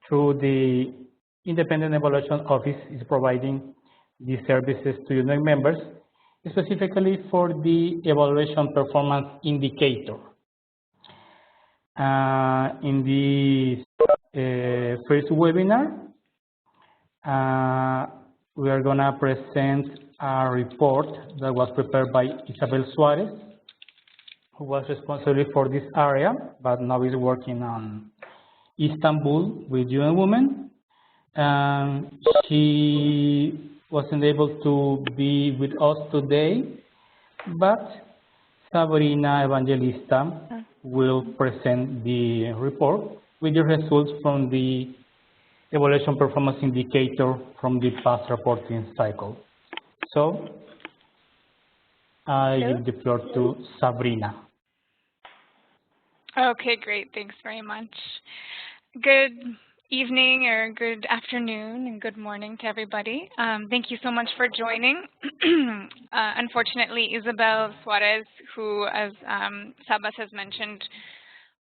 through the Independent Evaluation Office is providing these services to UNEG members, specifically for the evaluation performance indicator. In the first webinar, we are going to present a report that was prepared by Isabel Suarez, who was responsible for this area, but now is working on Istanbul with UN Women. She wasn't able to be with us today, but Sabrina Evangelista will present the report with the results from the evaluation performance indicator from the past reporting cycle. So I give the floor to Sabrina. Okay, great. Thanks very much. Good evening or good afternoon and good morning to everybody. Thank you so much for joining. Unfortunately, Isabel Suarez, who, as Sabas has mentioned,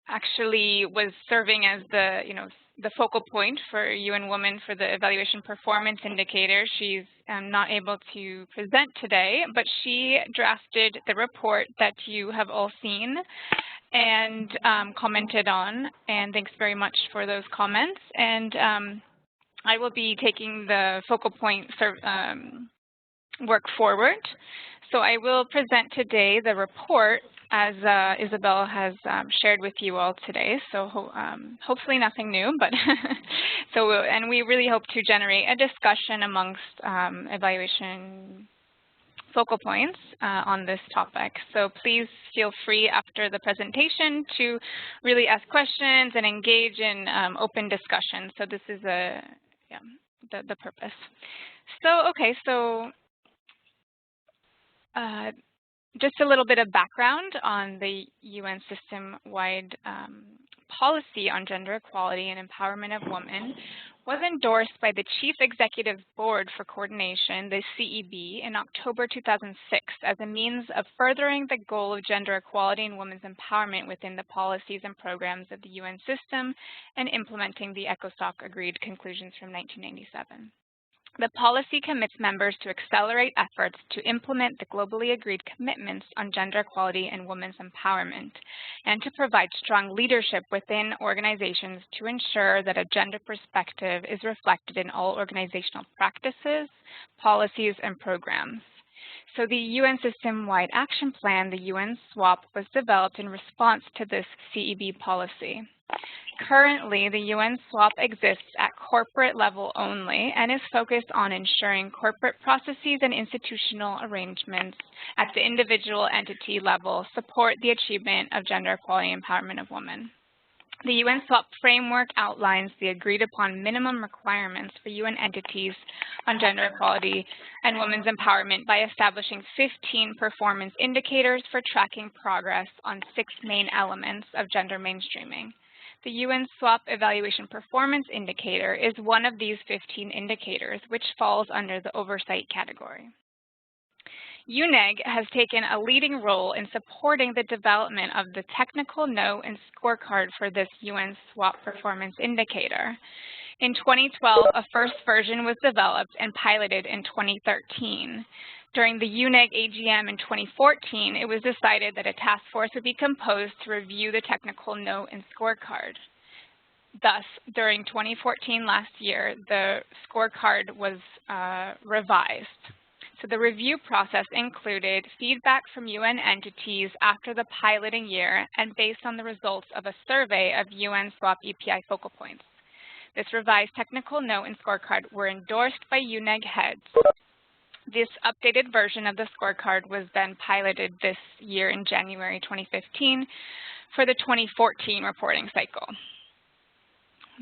actually was serving as the focal point for UN Women for the evaluation performance indicator. She's not able to present today, but she drafted the report that you have all seen and commented on, and thanks very much for those comments. And I will be taking the focal point work forward. So I will present today the report as Isabel has shared with you all today. So hopefully nothing new, but and we really hope to generate a discussion amongst evaluation focal points on this topic. So please feel free after the presentation to really ask questions and engage in open discussion. So this is the purpose. So okay, so just a little bit of background on the UN system-wide policy on gender equality and empowerment of women was endorsed by the Chief Executive Board for Coordination, the CEB, in October 2006 as a means of furthering the goal of gender equality and women's empowerment within the policies and programs of the UN system and implementing the ECOSOC agreed conclusions from 1997. The policy commits members to accelerate efforts to implement the globally agreed commitments on gender equality and women's empowerment, and to provide strong leadership within organizations to ensure that a gender perspective is reflected in all organizational practices, policies, and programs. So the UN System-Wide Action Plan, the UN SWAP, was developed in response to this CEB policy. Currently, the UN SWAP exists at corporate level only and is focused on ensuring corporate processes and institutional arrangements at the individual entity level support the achievement of gender equality and empowerment of women. The UN SWAP framework outlines the agreed-upon minimum requirements for UN entities on gender equality and women's empowerment by establishing 15 performance indicators for tracking progress on 6 main elements of gender mainstreaming. The UN SWAP Evaluation Performance Indicator is one of these 15 indicators, which falls under the oversight category. UNEG has taken a leading role in supporting the development of the technical note and scorecard for this UN SWAP performance indicator. In 2012, a first version was developed and piloted in 2013. During the UNEG AGM in 2014, it was decided that a task force would be composed to review the technical note and scorecard. Thus, during 2014 last year, the scorecard was revised. So the review process included feedback from UN entities after the piloting year and based on the results of a survey of UN SWAP EPI focal points. This revised technical note and scorecard were endorsed by UNEG heads. This updated version of the scorecard was then piloted this year in January 2015 for the 2014 reporting cycle.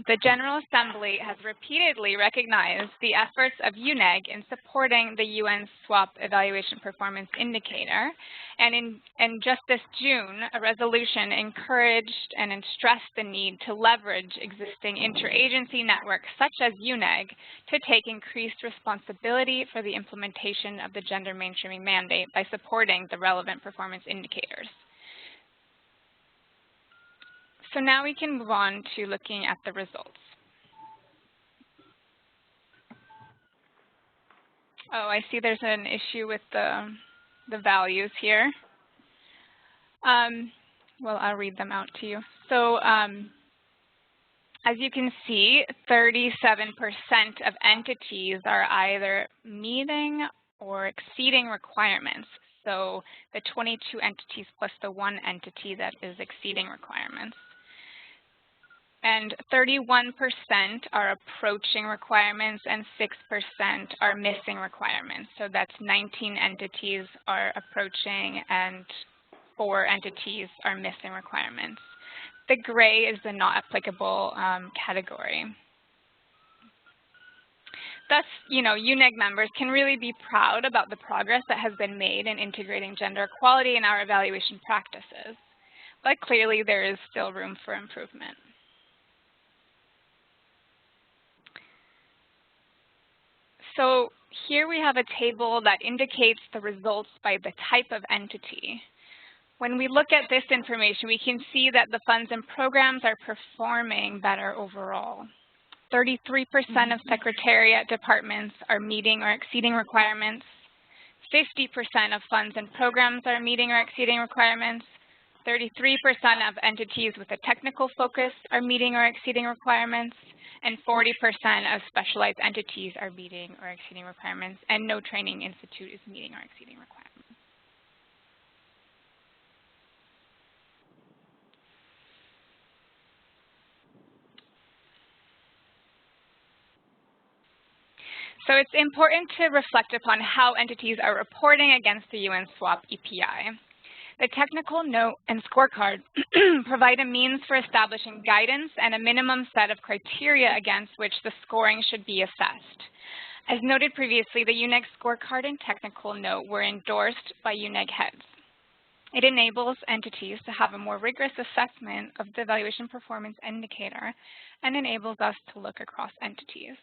The General Assembly has repeatedly recognized the efforts of UNEG in supporting the UN SWAP Evaluation Performance Indicator, and just this June, a resolution encouraged and stressed the need to leverage existing interagency networks such as UNEG to take increased responsibility for the implementation of the gender mainstreaming mandate by supporting the relevant performance indicators. So now we can move on to looking at the results. Oh, I see there's an issue with the values here. Well, I'll read them out to you. So as you can see, 37% of entities are either meeting or exceeding requirements. So the 22 entities plus the 1 entity that is exceeding requirements. And 31% are approaching requirements and 6% are missing requirements. So that's 19 entities are approaching and 4 entities are missing requirements. The gray is the not applicable category. Thus, UNEG members can really be proud about the progress that has been made in integrating gender equality in our evaluation practices. But clearly, there is still room for improvement. So here we have a table that indicates the results by the type of entity. When we look at this information, we can see that the funds and programs are performing better overall. 33% of secretariat departments are meeting or exceeding requirements. 50% of funds and programs are meeting or exceeding requirements. 33% of entities with a technical focus are meeting or exceeding requirements. And 40% of specialized entities are meeting or exceeding requirements. And no training institute is meeting or exceeding requirements. So it's important to reflect upon how entities are reporting against the UN SWOP EPI. The technical note and scorecard provide a means for establishing guidance and a minimum set of criteria against which the scoring should be assessed. As noted previously, the UNEG scorecard and technical note were endorsed by UNEG heads. It enables entities to have a more rigorous assessment of the evaluation performance indicator and enables us to look across entities.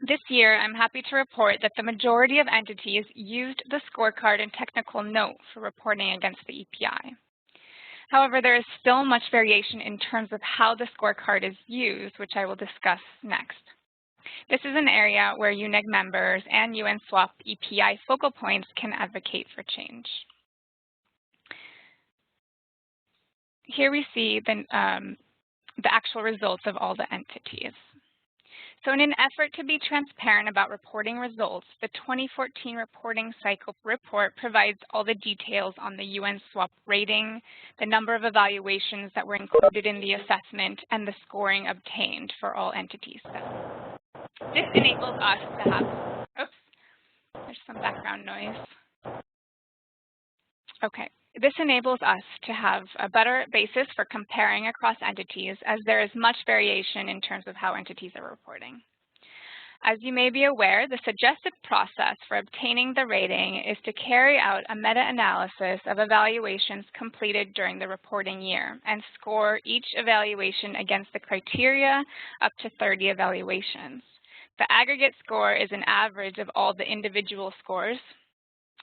This year, I'm happy to report that the majority of entities used the scorecard and technical note for reporting against the EPI. However, there is still much variation in terms of how the scorecard is used, which I will discuss next. This is an area where UNEG members and UN SWOP EPI focal points can advocate for change. Here we see the actual results of all the entities. So in an effort to be transparent about reporting results, the 2014 reporting cycle report provides all the details on the UN SWOP rating, the number of evaluations that were included in the assessment, and the scoring obtained for all entities. This enables us to have, oops, there's some background noise. Okay. This enables us to have a better basis for comparing across entities, as there is much variation in terms of how entities are reporting. As you may be aware, the suggested process for obtaining the rating is to carry out a meta-analysis of evaluations completed during the reporting year and score each evaluation against the criteria up to 30 evaluations. The aggregate score is an average of all the individual scores,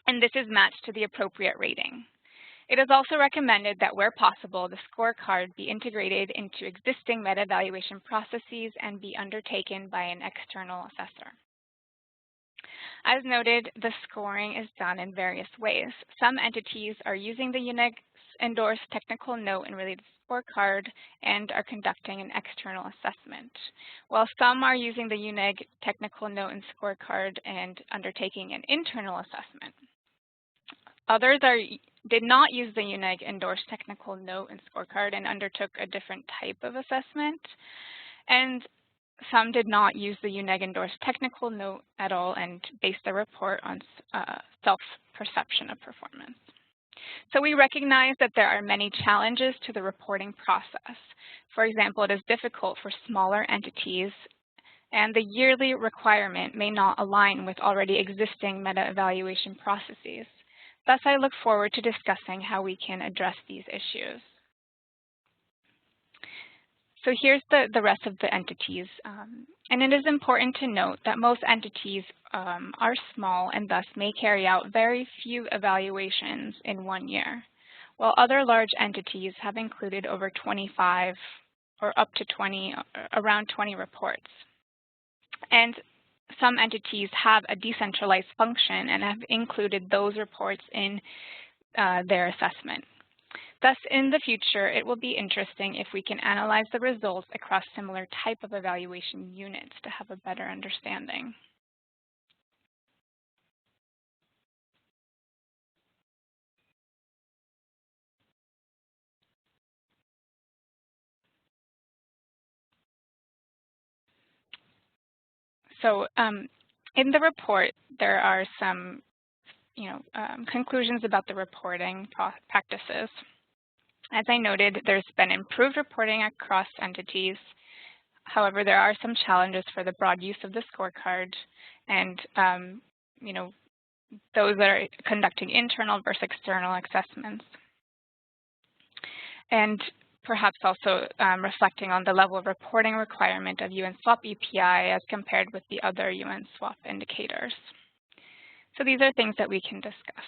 and this is matched to the appropriate rating. It is also recommended that where possible, the scorecard be integrated into existing meta-evaluation processes and be undertaken by an external assessor. As noted, the scoring is done in various ways. Some entities are using the UNEG endorsed technical note and related scorecard and are conducting an external assessment, while some are using the UNEG technical note and scorecard and undertaking an internal assessment. Others did not use the UNEG endorsed technical note and scorecard and undertook a different type of assessment. And some did not use the UNEG endorsed technical note at all and based their report on self-perception of performance. So we recognize that there are many challenges to the reporting process. For example, it is difficult for smaller entities, and the yearly requirement may not align with already existing meta-evaluation processes. Thus, I look forward to discussing how we can address these issues. So here's the rest of the entities. And it is important to note that most entities are small and thus may carry out very few evaluations in 1 year, while other large entities have included over 25 or up to 20, around 20 reports. And some entities have a decentralized function and have included those reports in their assessment. Thus, in the future, it will be interesting if we can analyze the results across similar type of evaluation units to have a better understanding. So in the report, there are some conclusions about the reporting practices. As I noted, there's been improved reporting across entities. However, there are some challenges for the broad use of the scorecard and those that are conducting internal versus external assessments. And perhaps also reflecting on the level of reporting requirement of UN SWAP EPI as compared with the other UN SWAP indicators. So these are things that we can discuss.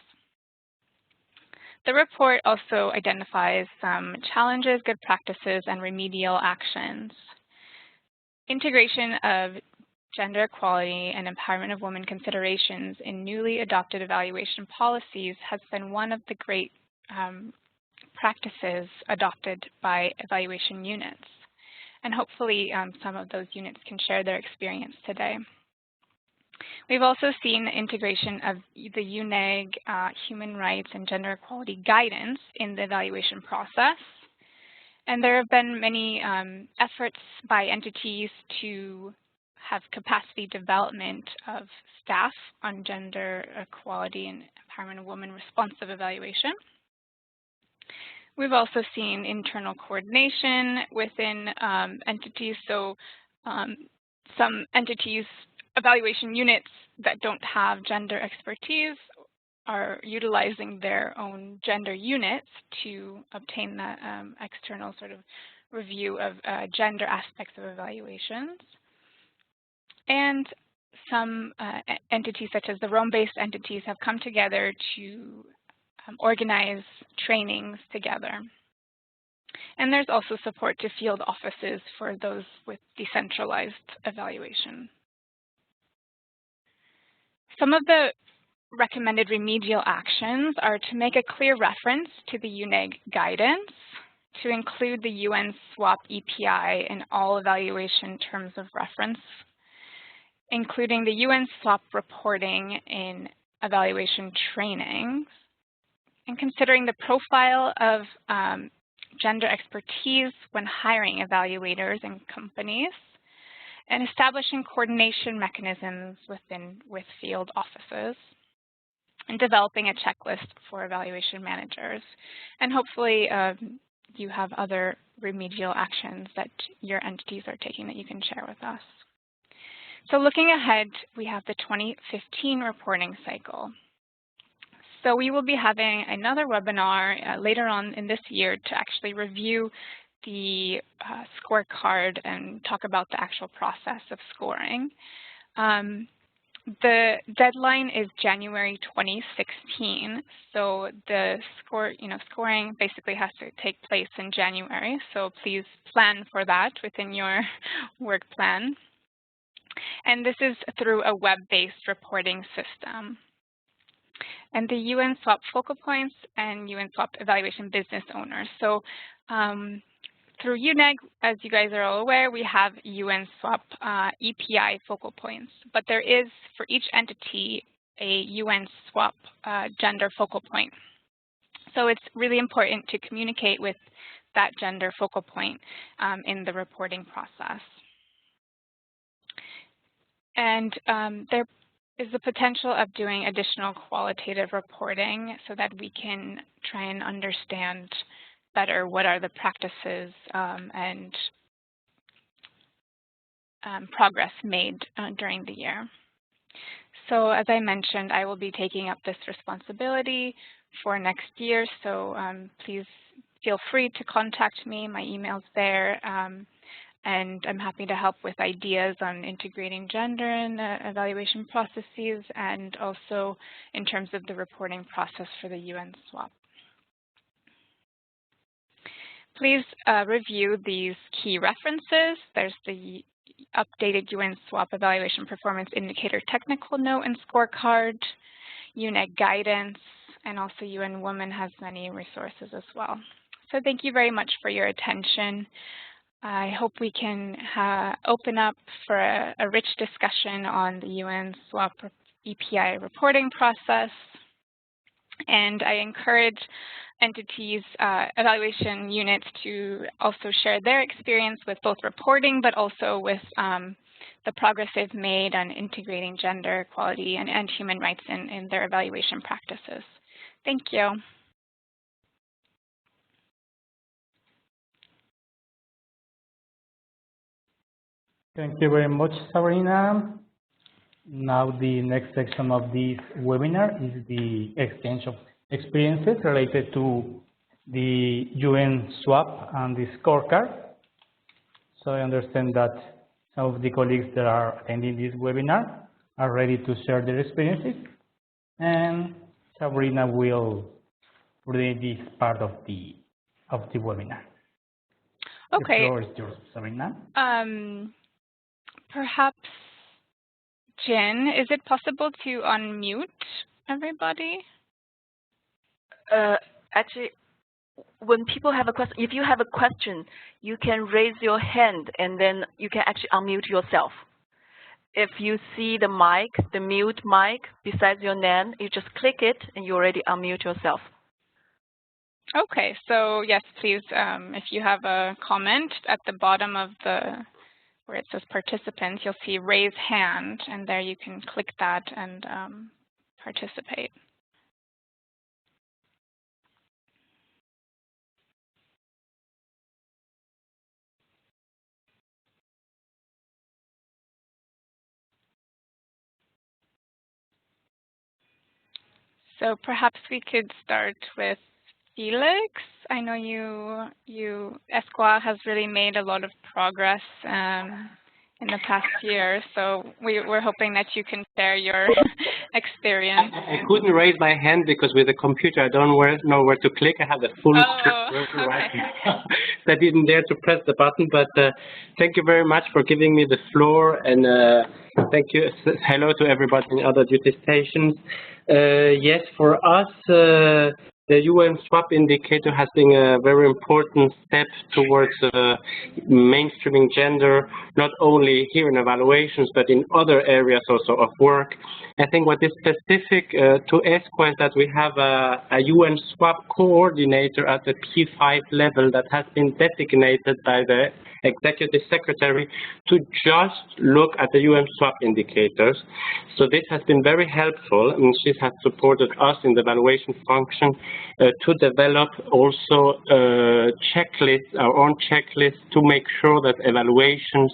The report also identifies some challenges, good practices, and remedial actions. Integration of gender equality and empowerment of women considerations in newly adopted evaluation policies has been one of the great practices adopted by evaluation units. And hopefully some of those units can share their experience today. We've also seen the integration of the UNEG human rights and gender equality guidance in the evaluation process. And there have been many efforts by entities to have capacity development of staff on gender equality and empowerment of women responsive evaluation. We've also seen internal coordination within entities. So some entities, evaluation units that don't have gender expertise are utilizing their own gender units to obtain that external sort of review of gender aspects of evaluations. And some entities, such as the Rome-based entities, have come together to organize trainings together. And there's also support to field offices for those with decentralized evaluation. Some of the recommended remedial actions are to make a clear reference to the UNEG guidance, to include the UN SWAP EPI in all evaluation terms of reference, including the UN SWAP reporting in evaluation training, and considering the profile of gender expertise when hiring evaluators in companies, and establishing coordination mechanisms with field offices, and developing a checklist for evaluation managers. And hopefully you have other remedial actions that your entities are taking that you can share with us. So looking ahead, we have the 2015 reporting cycle. So we will be having another webinar later on in this year to actually review the scorecard and talk about the actual process of scoring. The deadline is January 2016, so the scoring basically has to take place in January, so please plan for that within your work plan. And this is through a web-based reporting system. And the UN SWAP focal points and UN SWAP evaluation business owners. So through UNEG, as you guys are all aware, we have UN SWAP EPI focal points, but there is for each entity a UN SWAP gender focal point. So it's really important to communicate with that gender focal point in the reporting process. And there is the potential of doing additional qualitative reporting so that we can try and understand better what are the practices and progress made during the year. So as I mentioned, I will be taking up this responsibility for next year, so please feel free to contact me. My email's there, and I'm happy to help with ideas on integrating gender in evaluation processes and also in terms of the reporting process for the UN SWAP. Please review these key references. There's the updated UN SWOP Evaluation Performance Indicator Technical Note and Scorecard, UNEG guidance, and also UN Women has many resources as well. So thank you very much for your attention. I hope we can open up for a rich discussion on the UN SWOP EPI reporting process. And I encourage entities, evaluation units to also share their experience with both reporting, but also with the progress they've made on integrating gender equality and human rights in their evaluation practices. Thank you. Thank you very much, Sabrina. Now the next section of this webinar is the exchange of experiences related to the UN SWOP and the scorecard. So I understand that some of the colleagues that are attending this webinar are ready to share their experiences, and Sabrina will read this part of the webinar. Okay. The floor is yours, Sabrina. Perhaps, Jen, is it possible to unmute everybody? Actually, when people have a question, if you have a question, you can raise your hand and then you can actually unmute yourself. If you see the mic, the mute mic beside your name, you just click it and you already unmute yourself. Okay, so yes, please, if you have a comment at the bottom of where it says participants, you'll see raise hand, and there you can click that and participate. So perhaps we could start with Felix. I know ESCWA has really made a lot of progress in the past year, so we're hoping that you can share your experience. I couldn't raise my hand because with the computer I don't know where to click. I have the full okay. right now. So I didn't dare to press the button, but thank you very much for giving me the floor, and thank you. Hello to everybody in other duty stations. Yes, for us, the UN SWOP indicator has been a very important step towards mainstreaming gender, not only here in evaluations, but in other areas also of work. I think what is specific to ESCWA is that we have a UN SWOP coordinator at the P5 level that has been designated by the Executive Secretary to just look at the UN SWOP indicators. So this has been very helpful, and she has supported us in the evaluation function to develop also checklists, our own checklists, to make sure that evaluations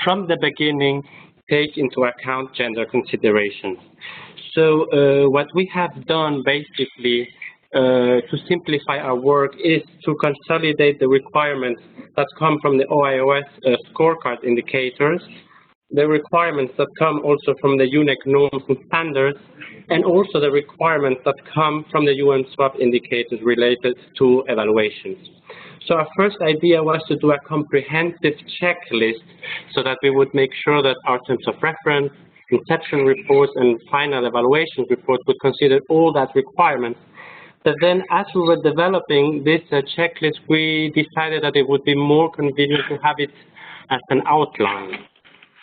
from the beginning take into account gender considerations. So what we have done basically to simplify our work is to consolidate the requirements that come from the OIOS scorecard indicators, the requirements that come also from the UNEG norms and standards, and also the requirements that come from the UN SWOP indicators related to evaluations. So our first idea was to do a comprehensive checklist so that we would make sure that our terms of reference, inception reports, and final evaluation reports would consider all that requirements. But then as we were developing this checklist, we decided that it would be more convenient to have it as an outline.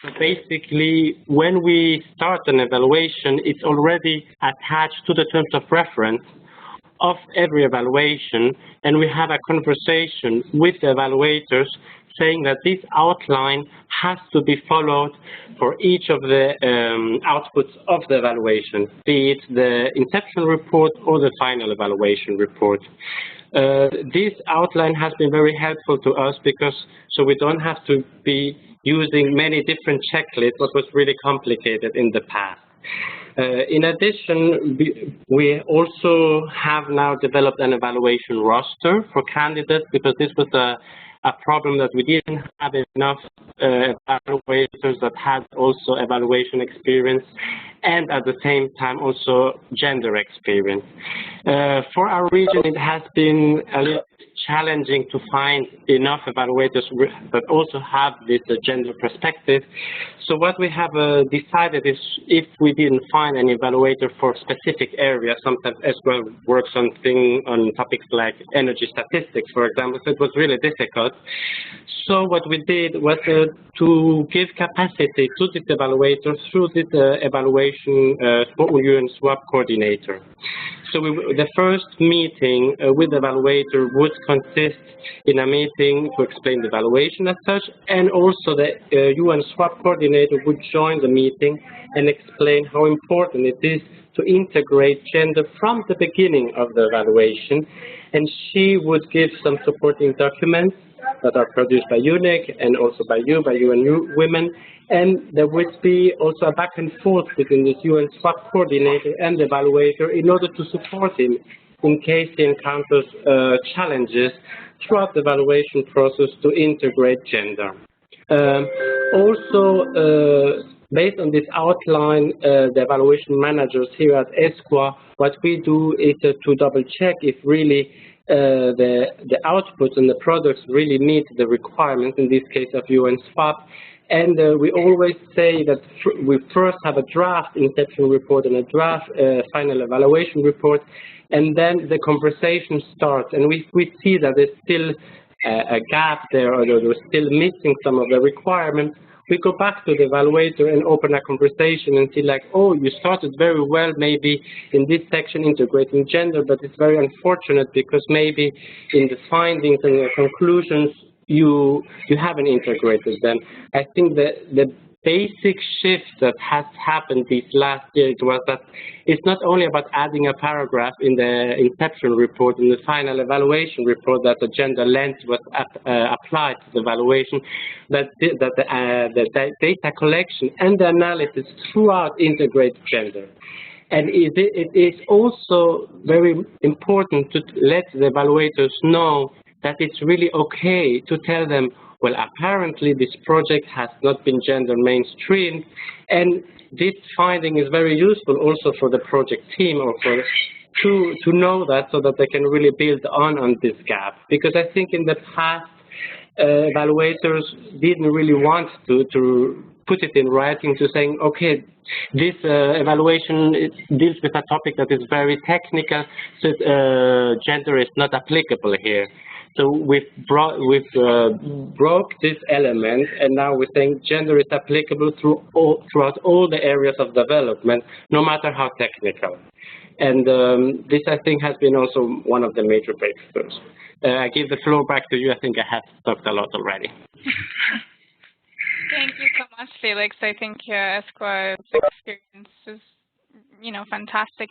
So basically, when we start an evaluation, it's already attached to the terms of reference of every evaluation, and we have a conversation with the evaluators saying that this outline has to be followed for each of the outputs of the evaluation, be it the inception report or the final evaluation report. This outline has been very helpful to us because so we don't have to be using many different checklists, what was really complicated in the past. In addition, we also have now developed an evaluation roster for candidates because this was a problem that we didn't have enough evaluators that had also evaluation experience and at the same time also gender experience. For our region, it has been a little challenging to find enough evaluators that also have this gender perspective. So what we have decided is, if we didn't find an evaluator for specific areas, sometimes ESCWA works on topics like energy statistics, for example, so it was really difficult. So what we did was to give capacity to this evaluator through this evaluation UN SWAP coordinator. So the first meeting with the evaluator would consist in a meeting to explain the evaluation as such, and also the UN SWAP coordinator would join the meeting and explain how important it is to integrate gender from the beginning of the evaluation. And she would give some supporting documents that are produced by UNEG and also by UN Women. And there would be also a back and forth between this UN SWAP coordinator and the evaluator in order to support him in case he encounters challenges throughout the evaluation process to integrate gender. Based on this outline, the evaluation managers here at ESCWA, what we do is to double check if really the outputs and the products really meet the requirements, in this case of UN SWAP. And we always say that we first have a draft inception report and a draft final evaluation report, and then the conversation starts. And we see that there's still a gap there, or we're still missing some of the requirements, we go back to the evaluator and open a conversation and see like, oh, you started very well maybe in this section integrating gender, but it's very unfortunate because maybe in the findings and the conclusions you haven't integrated them. I think the basic shift that has happened this last year was that it's not only about adding a paragraph in the inception report, in the final evaluation report, that the gender lens was applied to the evaluation, but the data collection and the analysis throughout integrate gender. And it is also very important to let the evaluators know that it's really okay to tell them, well, apparently this project has not been gender mainstream, and this finding is very useful also for the project team or to know that, so that they can really build on this gap. Because I think in the past, evaluators didn't really want to put it in writing, to saying, okay, this evaluation deals with a topic that is very technical, so gender is not applicable here. So we've broke this element, and now we're saying gender is applicable throughout all the areas of development, no matter how technical. And this, I think, has been also one of the major breakthroughs. I give the floor back to you. I think I have talked a lot already. Thank you so much, Felix. I think ESCWA's experience is, fantastic.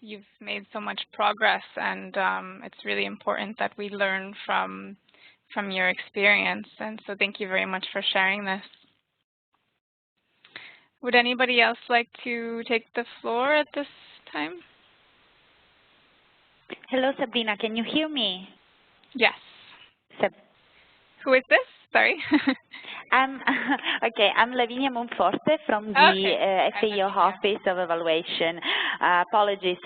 You've made so much progress, and it's really important that we learn from your experience. And so, thank you very much for sharing this. Would anybody else like to take the floor at this time? Hello, Sabrina. Can you hear me? Yes. Who is this? Sorry. Okay, I'm Lavinia Monforte from the FAO Office of Evaluation. Apologies,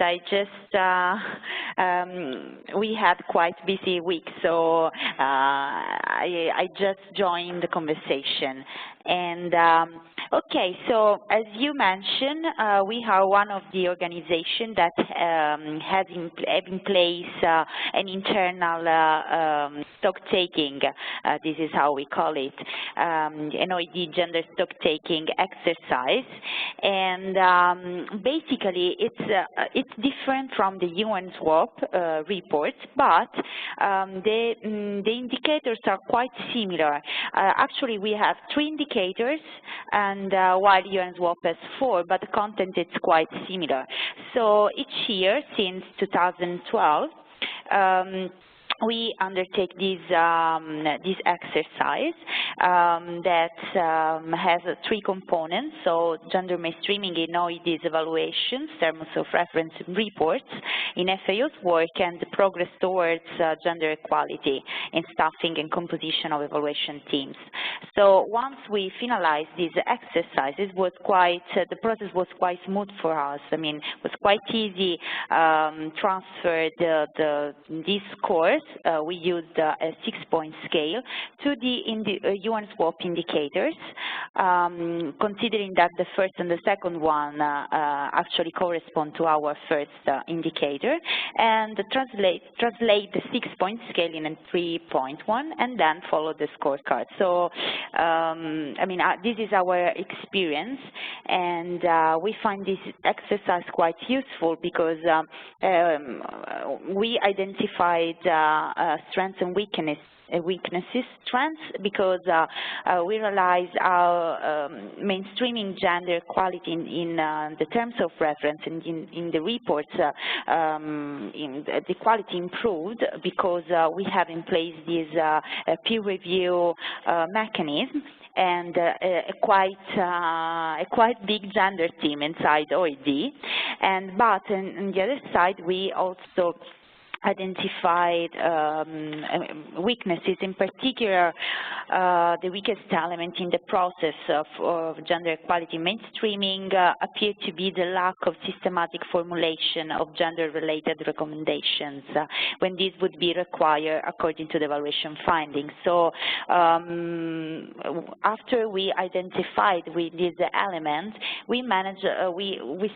we had quite busy week, so I just joined the conversation. And okay, so as you mentioned, we are one of the organizations that has in place an internal stock taking. This is how we call it, an OED gender stock taking exercise. And basically, it's different from the UN SWAP reports, but the indicators are quite similar. Actually, we have 3 indicators, and while UN SWAP has 4, but the content is quite similar. So each year since 2012, we undertake this exercise that has 3 components. So gender mainstreaming in OED's evaluations, terms of reference and reports, in FAO's work, and the progress towards gender equality in staffing and composition of evaluation teams. So once we finalized these exercises, the process was quite smooth for us. I mean, it was quite easy transfer these scores. We used a 6-point scale to the UN SWOP indicators, considering that the first and the second one actually correspond to our first indicator, and translate the 6-point scale in a 3-point one, and then follow the scorecard. So, I mean, this is our experience, and we find this exercise quite useful because we identified strengths and weaknesses, strengths, because we realize our mainstreaming gender equality in the terms of reference and in the reports, the quality improved because we have in place this peer review mechanism, and a quite big gender team inside OED. But on the other side, we also identified weaknesses, in particular the weakest element in the process of gender equality mainstreaming appeared to be the lack of systematic formulation of gender-related recommendations when this would be required according to the evaluation findings. So after we identified with this element, we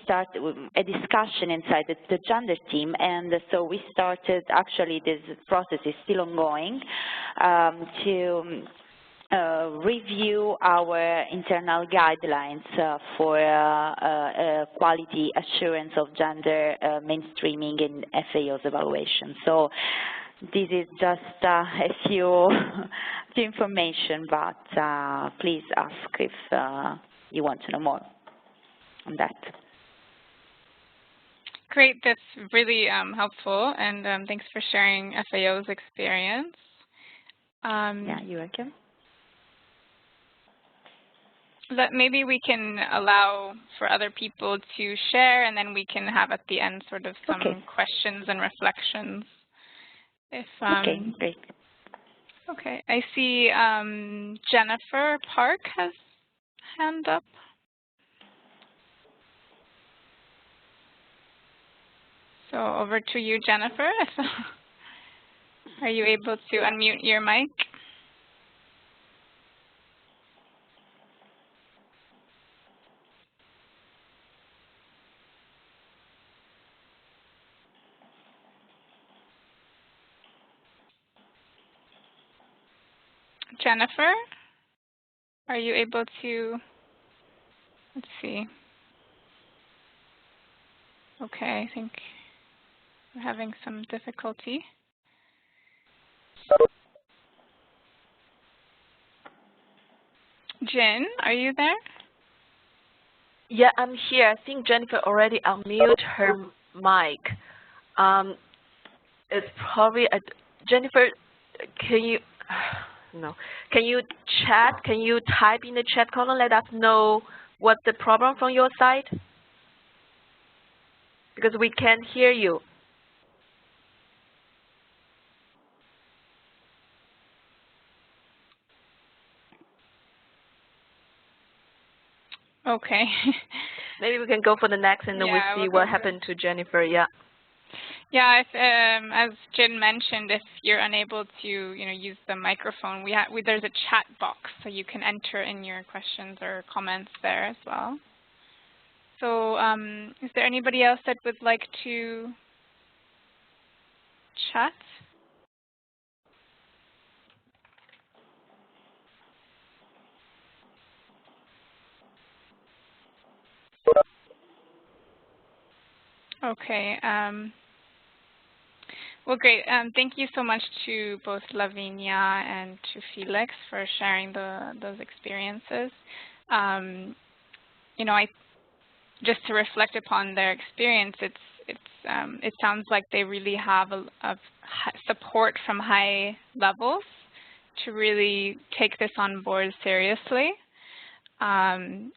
start a discussion inside the gender team, and so we started, actually this process is still ongoing, to review our internal guidelines for quality assurance of gender mainstreaming in FAO's evaluation. So this is just a few information, but please ask if you want to know more on that. Great, that's really helpful, and thanks for sharing FAO's experience. Yeah, you're welcome. Maybe we can allow for other people to share, and then we can have at the end sort of some questions and reflections. Okay, great. Okay, I see Jennifer Park has hand up. So over to you, Jennifer. Are you able to unmute your mic? Jennifer, are you able to, let's see. Okay, I think we're having some difficulty. Jin, are you there? Yeah, I'm here. I think Jennifer already unmuted her mic. It's probably Jennifer. Can you? No. Can you chat? Can you type in the chat column? Let us know what's the problem from your side, because we can't hear you. Okay. Maybe we can go for the next, and then we'll see what happened to Jennifer. Yeah. Yeah, as Jin mentioned, if you're unable to, use the microphone, there's a chat box, so you can enter in your questions or comments there as well. So, is there anybody else that would like to chat? Okay. Well, great. Thank you so much to both Lavinia and to Felix for sharing those experiences. Just to reflect upon their experience, it sounds like they really have a support from high levels to really take this on board seriously. And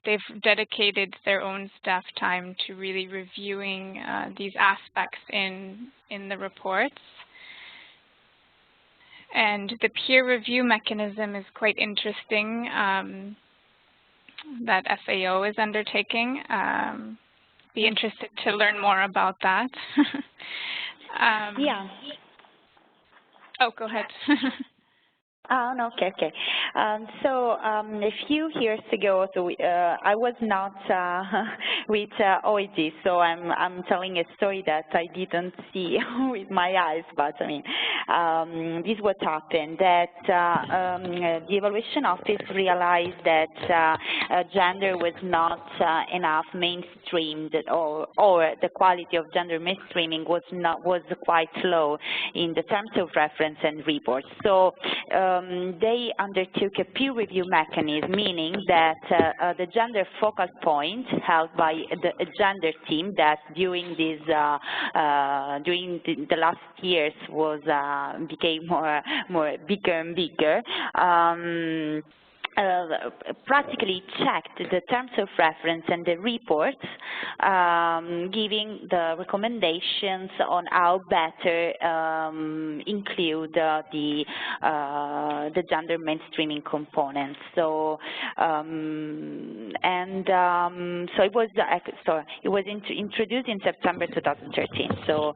they've dedicated their own staff time to really reviewing these aspects in the reports. And the peer review mechanism is quite interesting that FAO is undertaking. Be interested to learn more about that. Yeah. Oh, go ahead. Oh, no, okay. A few years ago, I was not with OEG, so I'm telling a story that I didn't see with my eyes, but I mean, this what happened, that the evaluation office realized that gender was not enough mainstreamed, or the quality of gender mainstreaming was quite low in the terms of reference and reports. So they undertook a peer review mechanism, meaning that the gender focal point held by a gender team that during this during the last years was became more bigger and bigger. Practically checked the terms of reference and the reports, giving the recommendations on how better include the gender mainstreaming components. So so it was introduced in September 2013. So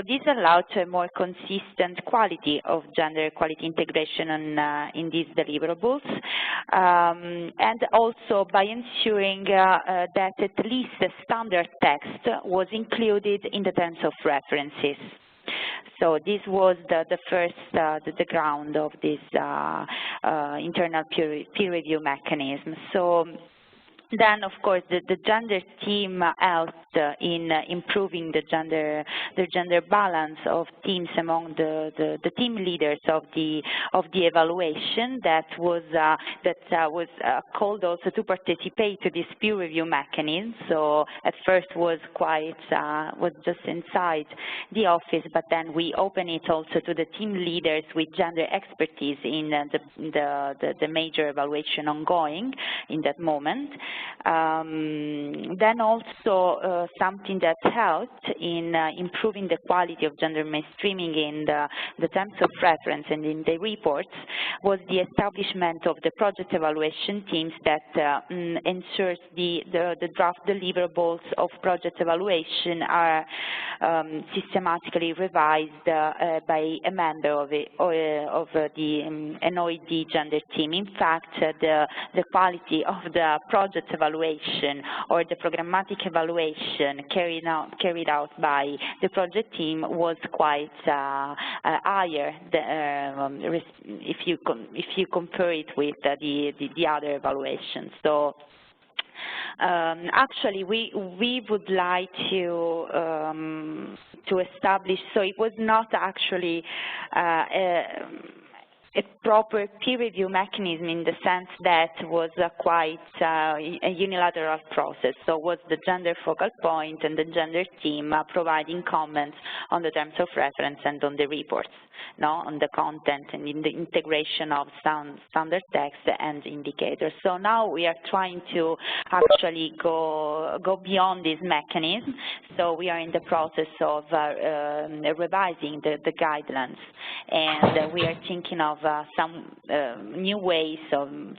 this allowed a more consistent quality of gender equality integration in these deliverables, and also by ensuring that at least the standard text was included in the terms of references. So this was the first, the ground of this internal peer review mechanism. So then, of course, the gender team helped in improving the gender balance of teams among the team leaders of the evaluation that was called also to participate to this peer review mechanism. So at first was just inside the office, but then we opened it also to the team leaders with gender expertise in the major evaluation ongoing in that moment. Then also something that helped in improving the quality of gender mainstreaming in the terms of reference and in the reports was the establishment of the project evaluation teams that ensures the draft deliverables of project evaluation are systematically revised by a member of an OED gender team. In fact, the quality of the project evaluation or the programmatic evaluation carried out by the project team was quite higher if you compare it with the other evaluations. So actually, we would like to establish. So it was not actually a proper peer review mechanism in the sense that was quite a unilateral process. So was the gender focal point and the gender team providing comments on the terms of reference and on the reports, on the content and in the integration of standard text and indicators. So now we are trying to actually go beyond this mechanism. So we are in the process of revising the guidelines, and we are thinking of some new ways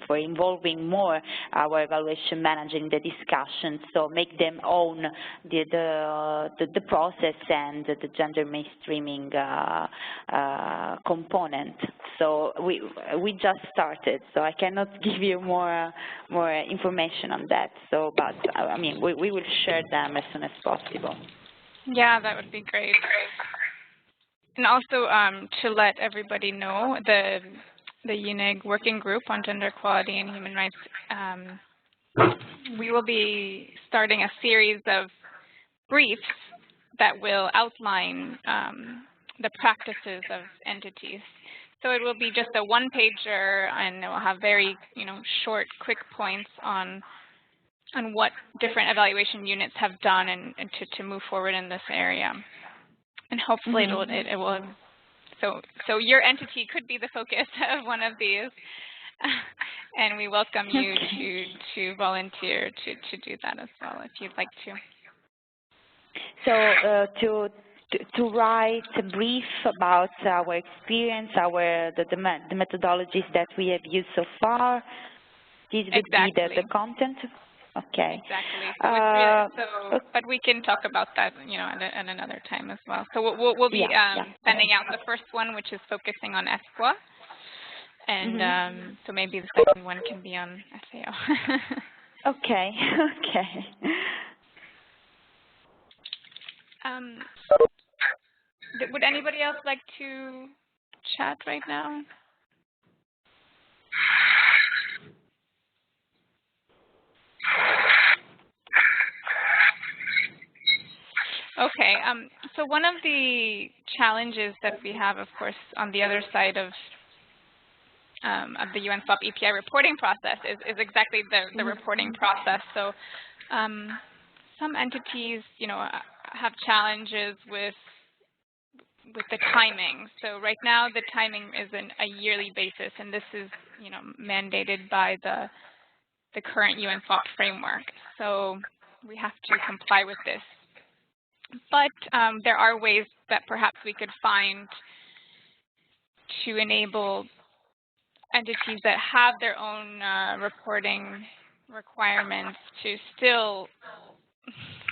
for involving more our evaluation manager in the discussion, so make them own the process and the gender mainstreaming component. So we just started, so I cannot give you more information on that. So, but I mean, we will share them as soon as possible. Yeah, that would be great. And also to let everybody know, the UNEG Working Group on Gender Equality and Human Rights, we will be starting a series of briefs that will outline the practices of entities. So it will be just a one-pager, and it will have very, short, quick points on what different evaluation units have done and to move forward in this area. And hopefully it will So your entity could be the focus of one of these, and we welcome you to volunteer to do that as well if you'd like to. So to write a brief about our experience, the methodologies that we have used so far, this would be the content. Okay. Exactly. So, but we can talk about that, at another time as well. So we'll be sending out the first one, which is focusing on SQA, and so maybe the second one can be on SAO. Okay. Okay. Would anybody else like to chat right now? Okay, so one of the challenges that we have, of course, on the other side of the UNSWAP EPI reporting process is exactly the reporting process. So some entities, have challenges with the timing. So right now the timing is a yearly basis, and this is, mandated by the current UNSWAP framework. So we have to comply with this. But there are ways that perhaps we could find to enable entities that have their own reporting requirements to still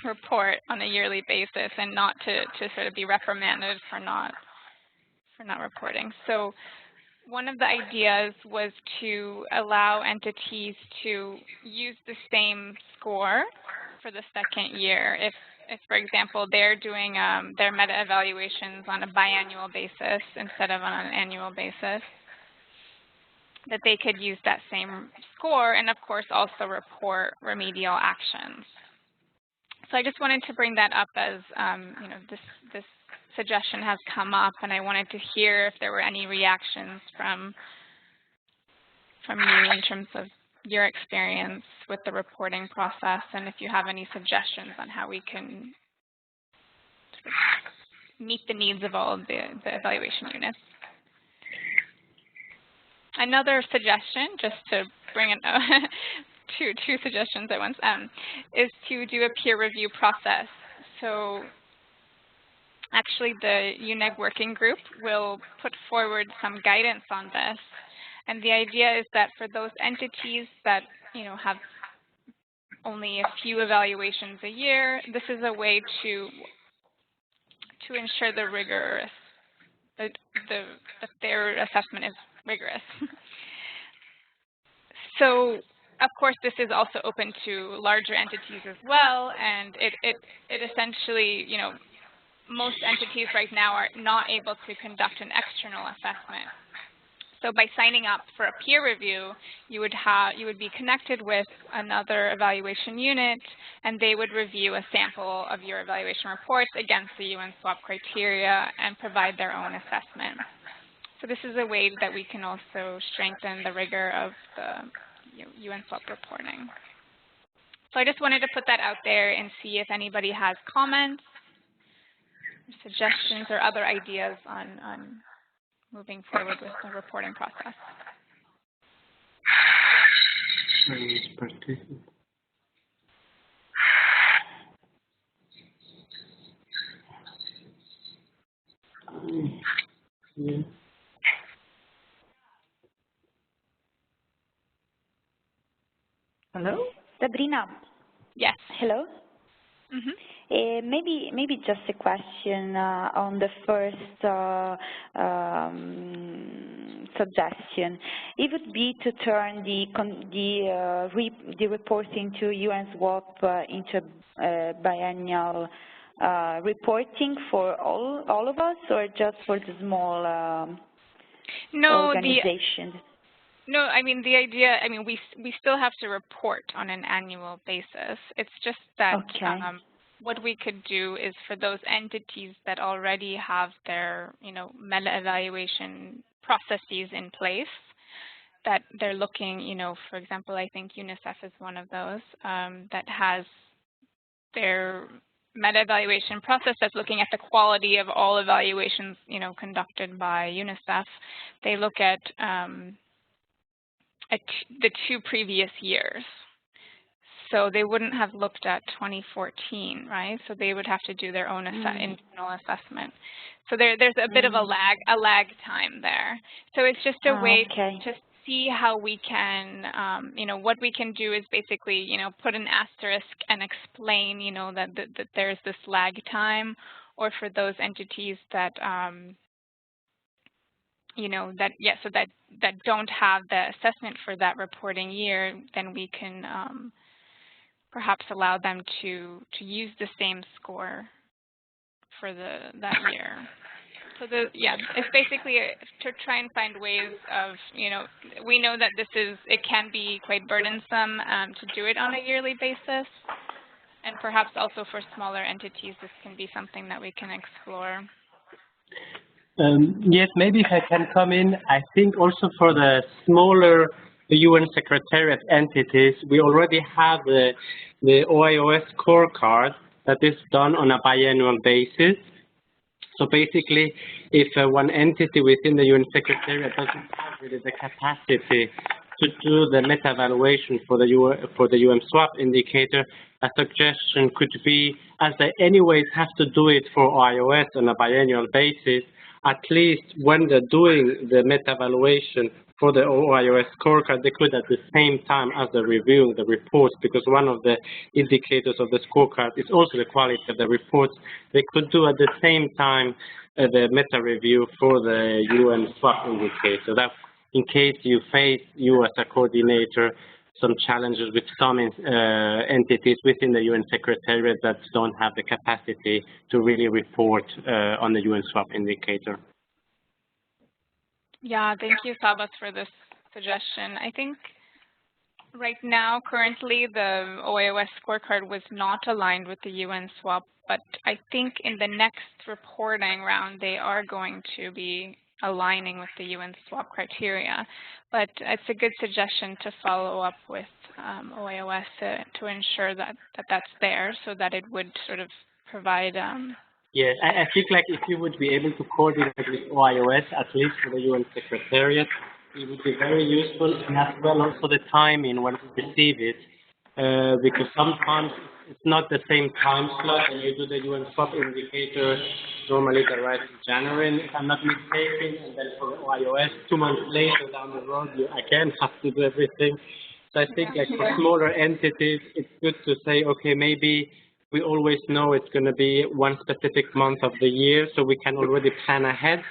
report on a yearly basis and not to sort of be reprimanded for not reporting. So one of the ideas was to allow entities to use the same score for the second year. If for example, they're doing their meta-evaluations on a biannual basis instead of on an annual basis, that they could use that same score and, of course, also report remedial actions. So I just wanted to bring that up as, this suggestion has come up, and I wanted to hear if there were any reactions from you in terms of your experience with the reporting process, and if you have any suggestions on how we can sort of meet the needs of all of the evaluation units. Another suggestion, just to bring in two suggestions at once, is to do a peer review process. So actually the UNEG working group will put forward some guidance on this. And the idea is that for those entities that, have only a few evaluations a year, this is a way to ensure the rigorous, that their assessment is rigorous. So, of course, this is also open to larger entities as well, and it essentially, most entities right now are not able to conduct an external assessment. So by signing up for a peer review, you would be connected with another evaluation unit, and they would review a sample of your evaluation reports against the UNSWAP criteria and provide their own assessment. So this is a way that we can also strengthen the rigor of the UNSWAP reporting. So I just wanted to put that out there and see if anybody has comments, suggestions, or other ideas on moving forward with the reporting process. Hello? Sabrina. Yes. Hello? Mm-hmm. Maybe just a question on the first suggestion. It would be to turn the reporting to UNSWAP into biannual reporting for all of us, or just for the small organizations? No, I mean, the idea, we still have to report on an annual basis. It's just that what we could do is for those entities that already have their, meta-evaluation processes in place, that they're looking, for example, I think UNICEF is one of those, that has their meta-evaluation process that's looking at the quality of all evaluations, you know, conducted by UNICEF. They look at the 2 previous years. So they wouldn't have looked at 2014, right? So they would have to do their own internal assessment. So there's a bit of a lag time there. So it's just a way to see how we can, you know, what we can do is basically, you know, put an asterisk and explain, you know, that there's this lag time, or for those entities that, you know, that don't have the assessment for that reporting year, then we can perhaps allow them to use the same score for that year. So it's basically to try and find ways of, you know, we know that it can be quite burdensome to do it on a yearly basis, and perhaps also for smaller entities this can be something that we can explore. Yes, maybe if I can come in, I think also for the smaller UN Secretariat entities, we already have the OIOS scorecard that is done on a biannual basis. So basically, if one entity within the UN Secretariat doesn't have really the capacity to do the meta-evaluation for the UN swap indicator, a suggestion could be, as they anyways have to do it for OIOS on a biannual basis, at least when they're doing the meta-evaluation for the OIOS scorecard, they could at the same time as they're reviewing the reports, because one of the indicators of the scorecard is also the quality of the reports. They could do at the same time the meta-review for the UN swap indicator. That in case you face, you as a coordinator, some challenges with some entities within the UN Secretariat that don't have the capacity to really report on the UN swap indicator. Yeah, thank you, Sabas, for this suggestion. I think right now, currently, the OIOS scorecard was not aligned with the UN swap, but I think in the next reporting round, they are going to be aligning with the UN swap criteria. But it's a good suggestion to follow up with OIOS to ensure that that's there, so that it would sort of provide Yes, I think like if you would be able to coordinate with OIOS, at least for the UN Secretariat, it would be very useful, and as well also the timing when we receive it, because sometimes it's not the same time slot, and you do the UN swap indicator, normally they arrive in January, if I'm not mistaken, and then for the OIOS, 2 months later down the road, you again have to do everything. So I think like for smaller entities, it's good to say, okay, maybe we always know it's going to be one specific month of the year, so we can already plan ahead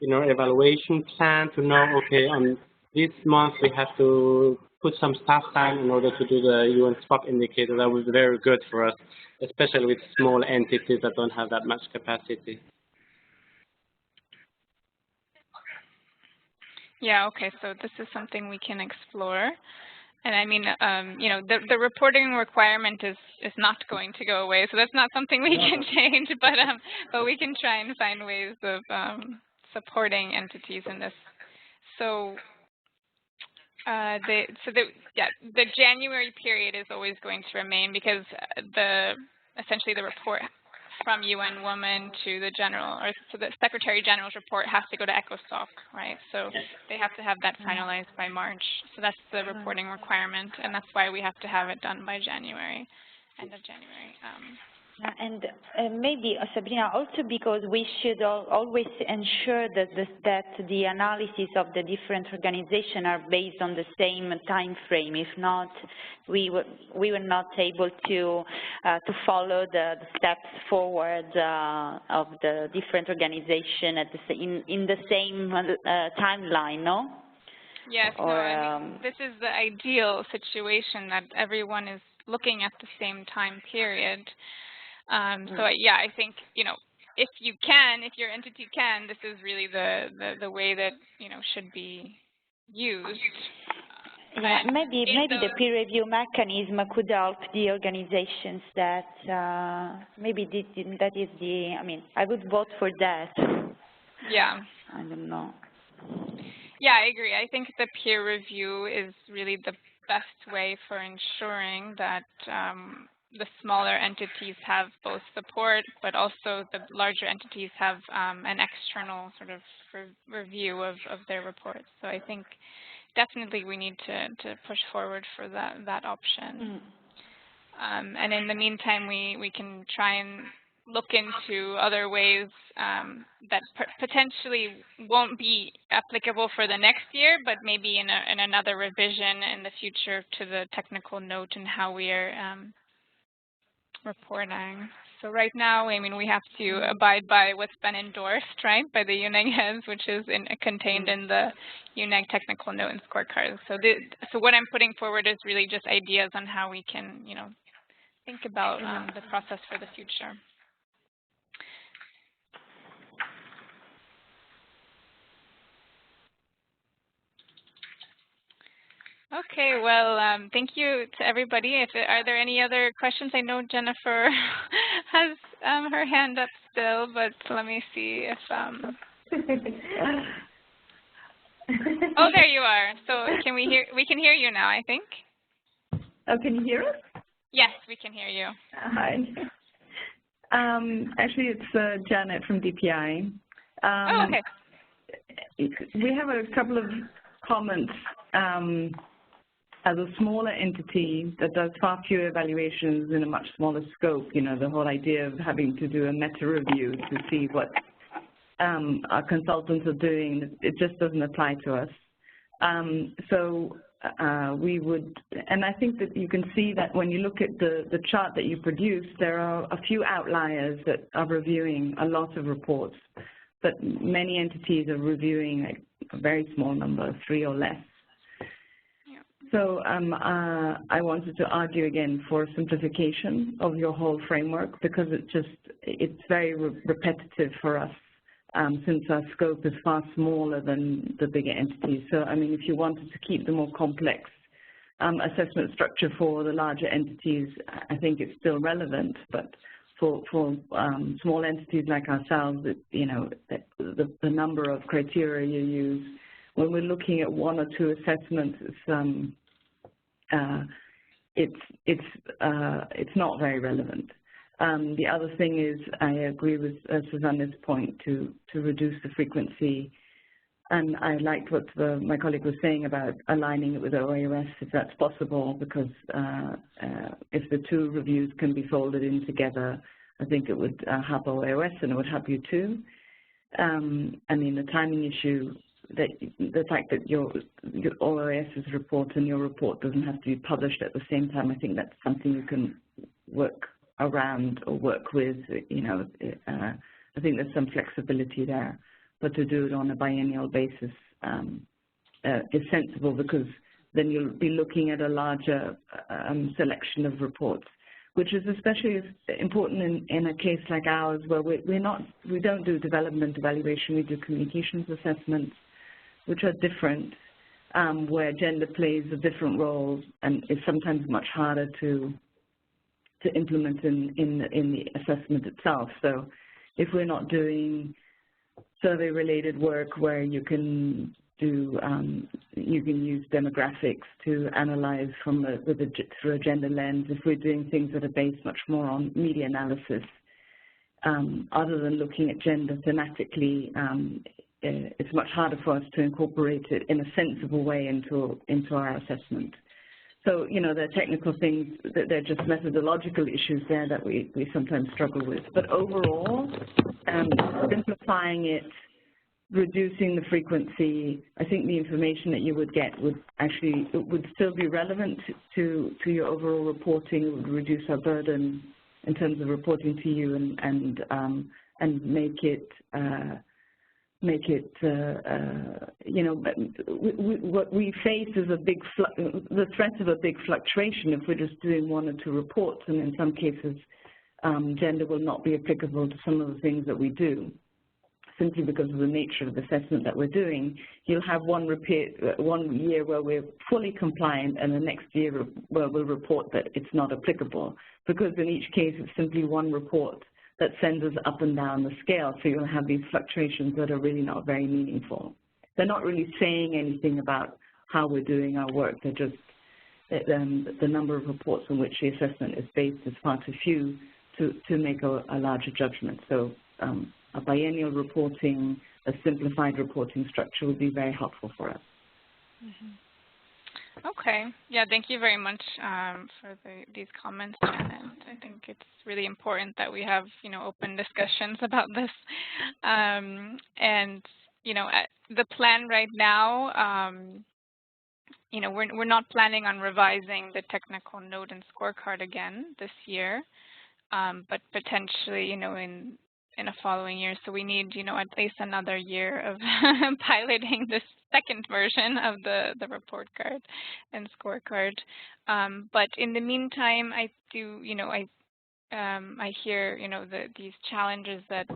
in our evaluation plan to know, okay, on this month we have to put some staff time in order to do the UN swap indicator. That was very good for us, especially with small entities that don't have that much capacity. Yeah, okay, so this is something we can explore. And I mean, you know, the reporting requirement is not going to go away, so that's not something we can change. But we can try and find ways of supporting entities in this. So the January period is always going to remain, because essentially the report from UN Women to the General, or so the Secretary General's report has to go to ECOSOC, right? So they have to have that finalized by March. So that's the reporting requirement, and that's why we have to have it done by January, end of January. And maybe, Sabrina, also because we should always ensure that the analysis of the different organizations are based on the same time frame. If not, we were not able to follow the steps forward of the different organizations in the same timeline, no? Yes, I mean, this is the ideal situation, that everyone is looking at the same time period. So yeah, I think, you know, if your entity can, this is really the way that, you know, should be used. Yeah, maybe the peer review mechanism could help the organizations that maybe that is the. I mean, I would vote for that. Yeah. I don't know. Yeah, I agree. I think the peer review is really the best way for ensuring that the smaller entities have both support, but also the larger entities have an external sort of review of their reports. So I think definitely we need to push forward for that option. And in the meantime, we can try and look into other ways that potentially won't be applicable for the next year, but maybe in another revision in the future to the technical note and how we are reporting. So right now, I mean, we have to abide by what's been endorsed, right, by the UNEG heads, which is contained in the UNEG technical note and scorecard. So so what I'm putting forward is really just ideas on how we can, you know, think about the process for the future. Okay, well, thank you to everybody. Are there any other questions? I know Jennifer has her hand up still, but let me see if oh, there you are. So we can hear you now, I think. Oh, can you hear us? Yes, we can hear you. Hi. Actually, it's Janet from DPI. Oh, okay. We have a couple of comments. As a smaller entity that does far fewer evaluations in a much smaller scope, you know, the whole idea of having to do a meta review to see what our consultants are doing, it just doesn't apply to us. So we would, and I think that you can see that when you look at the chart that you produced, there are a few outliers that are reviewing a lot of reports, but many entities are reviewing like a very small number, 3 or less. So I wanted to argue again for simplification of your whole framework, because it's very repetitive for us since our scope is far smaller than the bigger entities. So I mean, if you wanted to keep the more complex assessment structure for the larger entities, I think it's still relevant, but for small entities like ourselves, you know, the number of criteria you use, when we're looking at 1 or 2 assessments, it's not very relevant. The other thing is, I agree with Susanne's point to reduce the frequency, and I liked what my colleague was saying about aligning it with OAS if that's possible, because if the 2 reviews can be folded in together, I think it would help OAS and it would help you too. I mean, the timing issue, the fact that your OAS's report and your report doesn't have to be published at the same time, I think that's something you can work around or work with. You know, I think there's some flexibility there, but to do it on a biennial basis is sensible, because then you'll be looking at a larger selection of reports, which is especially important in a case like ours, where we don't do development evaluation, we do communications assessments, which are different, where gender plays a different role and is sometimes much harder to implement in the assessment itself. So if we're not doing survey-related work where you can do, you can use demographics to analyze through a gender lens, if we're doing things that are based much more on media analysis, other than looking at gender thematically, it's much harder for us to incorporate it in a sensible way into our assessment. So, you know, there are technical things, they're just methodological issues there that we sometimes struggle with. But overall, simplifying it, reducing the frequency, I think the information that you would get would still be relevant to your overall reporting. It would reduce our burden in terms of reporting to you and make it you know, what we face is the threat of a big fluctuation if we're just doing 1 or 2 reports, and in some cases gender will not be applicable to some of the things that we do, simply because of the nature of the assessment that we're doing. You'll have one year where we're fully compliant, and the next year where we'll report that it's not applicable, because in each case it's simply 1 report that sends us up and down the scale. So you'll have these fluctuations that are really not very meaningful. They're not really saying anything about how we're doing our work. They're just the number of reports on which the assessment is based is far too few to make a larger judgment. So a biennial reporting, a simplified reporting structure would be very helpful for us. Okay. Yeah, thank you very much for these comments, Janet. I think it's really important that we have, open discussions about this. And, the plan right now, we're not planning on revising the technical note and scorecard again this year, but potentially, in a following year. So we need, at least another year of piloting this second version of the report card and scorecard. But in the meantime, I do, I hear, these challenges that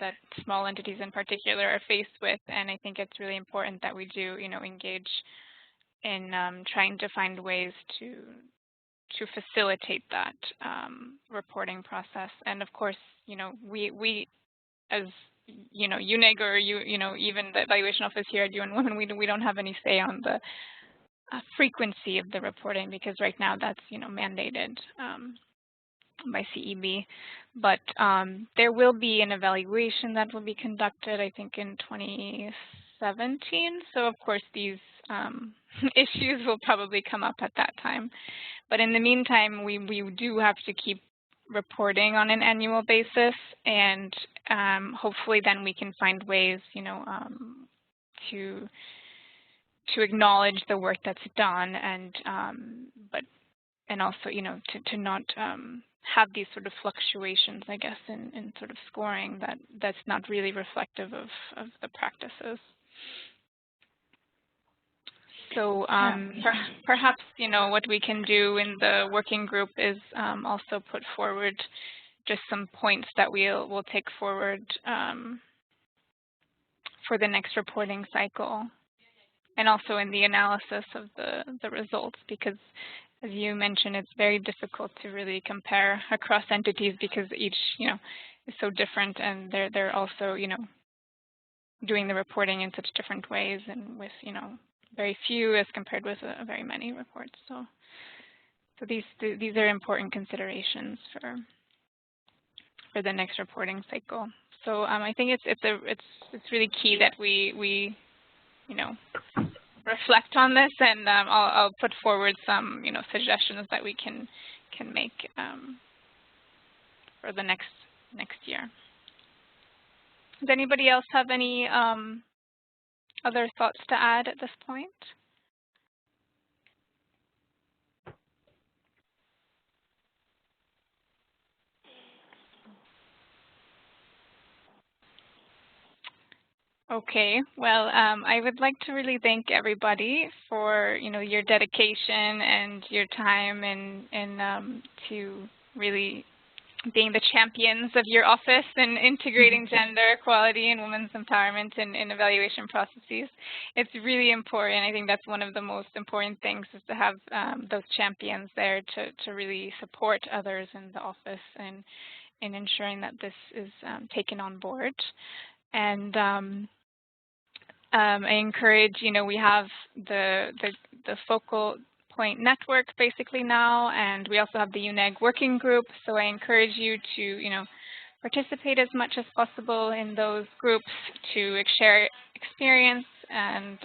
that small entities in particular are faced with, and I think it's really important that we do, engage in trying to find ways to facilitate that reporting process. And of course, we as UNEG or even the evaluation office here at UN Women, we don't have any say on the frequency of the reporting, because right now that's mandated by CEB. But there will be an evaluation that will be conducted, I think, in 2017. So of course these issues will probably come up at that time. But in the meantime, we do have to keep reporting on an annual basis, and hopefully then we can find ways, to acknowledge the work that's done, and and also, to not have these sort of fluctuations, I guess, in sort of scoring that's not really reflective of the practices. So perhaps, what we can do in the working group is also put forward just some points that we'll take forward for the next reporting cycle, and also in the analysis of the results, because as you mentioned, it's very difficult to really compare across entities because each, is so different, and they're also, doing the reporting in such different ways, and with, very few as compared with very many reports. So these are important considerations for the next reporting cycle. So I think it's really key that we reflect on this, and I'll put forward some suggestions that we can make for the next year. Does anybody else have any other thoughts to add at this point? Okay, well, I would like to really thank everybody for your dedication and your time, and to really being the champions of your office and integrating gender equality and women's empowerment in evaluation processes. It's really important. I think that's one of the most important things, is to have those champions there to really support others in the office and in ensuring that this is taken on board. And I encourage, we have the focal point network basically now, and we also have the UNEG working group. So I encourage you to, participate as much as possible in those groups to share experience, and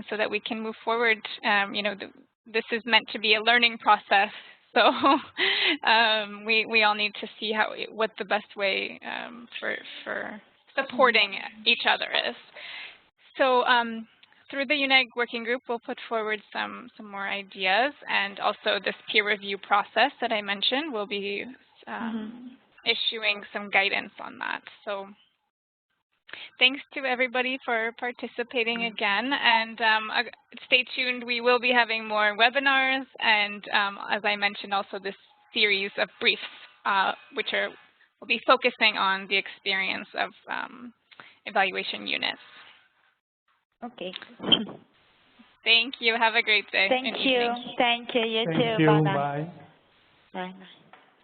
so that we can move forward. This is meant to be a learning process, so we all need to see what the best way for supporting each other is. So through the UNEG working group, we'll put forward some more ideas, and also this peer review process that I mentioned, we'll be issuing some guidance on that. So thanks to everybody for participating again, and stay tuned. We will be having more webinars, and as I mentioned, also this series of briefs, which will be focusing on the experience of evaluation units. Okay. Thank you. Have a great day. Thank you. Thank you. You too. Thank you. Bye. Bye.